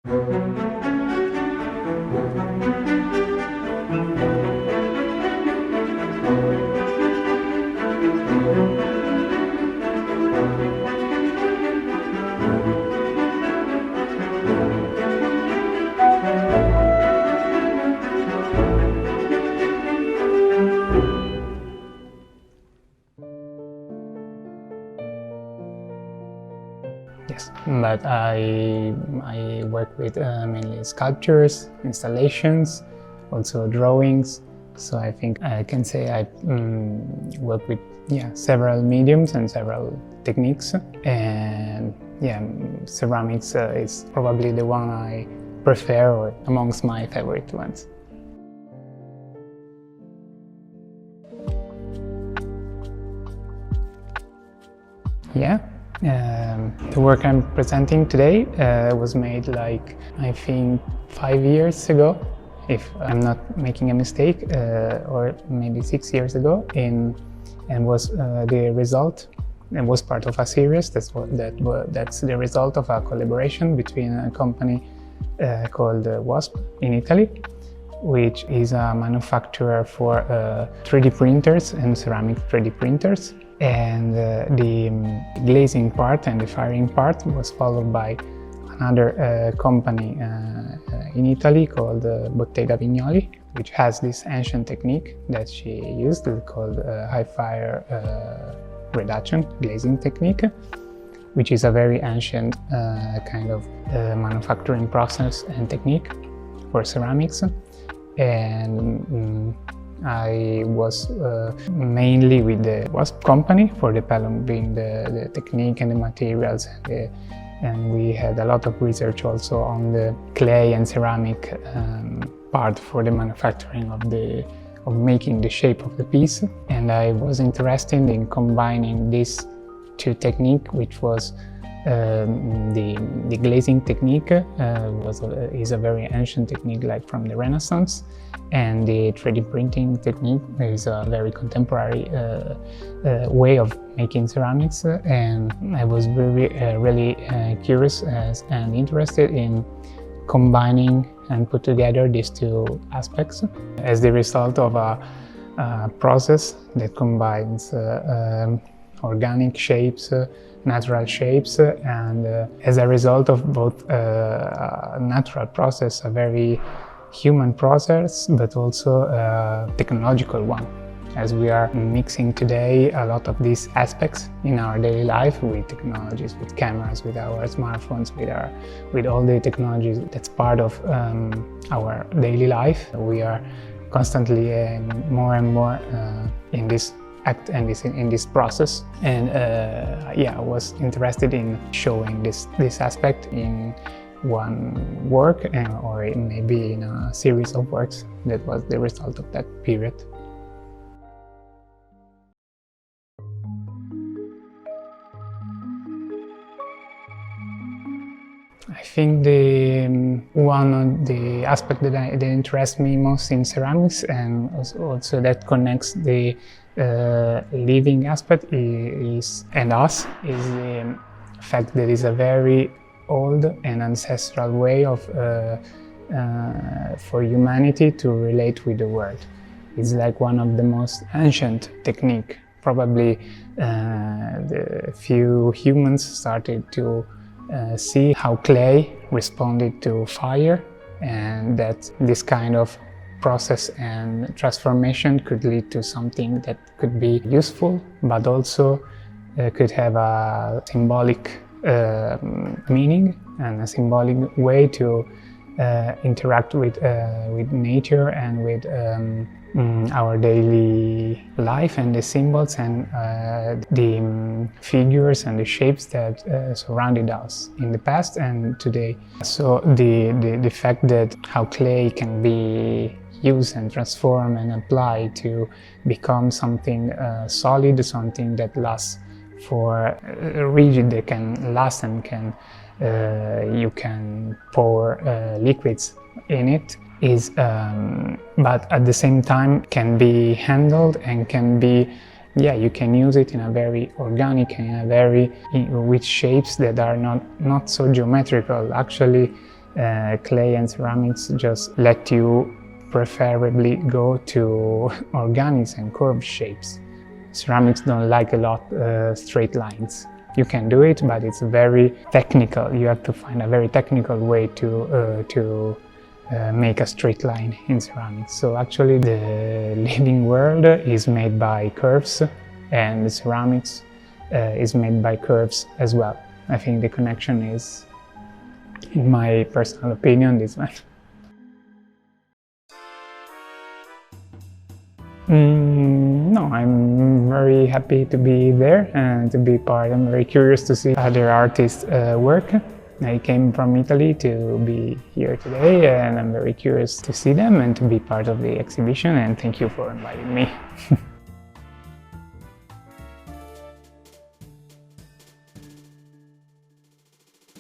Yes, but I work with mainly sculptures, installations, also drawings. So I think I can say I work with several mediums and several techniques. And ceramics is probably the one I prefer or amongst my favorite ones. Yeah. The work I'm presenting today was made like, I think, 5 years ago, if I'm not making a mistake, or maybe 6 years ago, and was the result, and was part of a series. That's the result of a collaboration between a company called Wasp in Italy, which is a manufacturer for 3D printers and ceramic 3D printers. And the glazing part and the firing part was followed by another company in Italy called Bottega Vignoli, which has this ancient technique that she used called high fire reduction glazing technique, which is a very ancient kind of manufacturing process and technique for ceramics. And I was mainly with the Wasp company for developing the technique and the materials, and we had a lot of research also on the clay and ceramic part for the manufacturing of making the shape of the piece. And I was interested in combining these two techniques, which was the glazing technique is a very ancient technique, like from the Renaissance, and the 3D printing technique is a very contemporary way of making ceramics. And I was really curious and interested in combining and put together these two aspects as the result of a process that combines organic shapes, natural shapes, and as a result of both a natural process, a very human process, but also a technological one, as we are mixing today a lot of these aspects in our daily life with technologies, with cameras, with our smartphones, with all the technologies that's part of our daily life. We are constantly more and more in this act and in this process, and I was interested in showing this aspect in one work or maybe in a series of works that was the result of that period. I think one of the aspects that interests me most in ceramics, and also that connects the living aspect is the fact that it's a very old and ancestral way of for humanity to relate with the world. It's like one of the most ancient techniques. Probably the few humans started to see how clay responded to fire, and that this kind of process and transformation could lead to something that could be useful, but also could have a symbolic meaning and a symbolic way to interact with nature and with our daily life, and the symbols and the figures and the shapes that surrounded us in the past and today. So the fact that how clay can be used and transformed and applied to become something solid, something that lasts for rigid, that can last and can you can pour liquids in it, is but at the same time can be handled and can be you can use it in a very organic and in a very with shapes that are not so geometrical. Actually clay and ceramics just let you preferably go to organics and curved shapes. Ceramics don't like a lot straight lines. You can do it, but it's very technical. You have to find a very technical way to make a straight line in ceramics. So actually the living world is made by curves, and the ceramics is made by curves as well. I think the connection is, in my personal opinion, this one. No, I'm very happy to be there and to be part. I'm very curious to see other artists' work. I came from Italy to be here today, and I'm very curious to see them and to be part of the exhibition, and thank you for inviting me.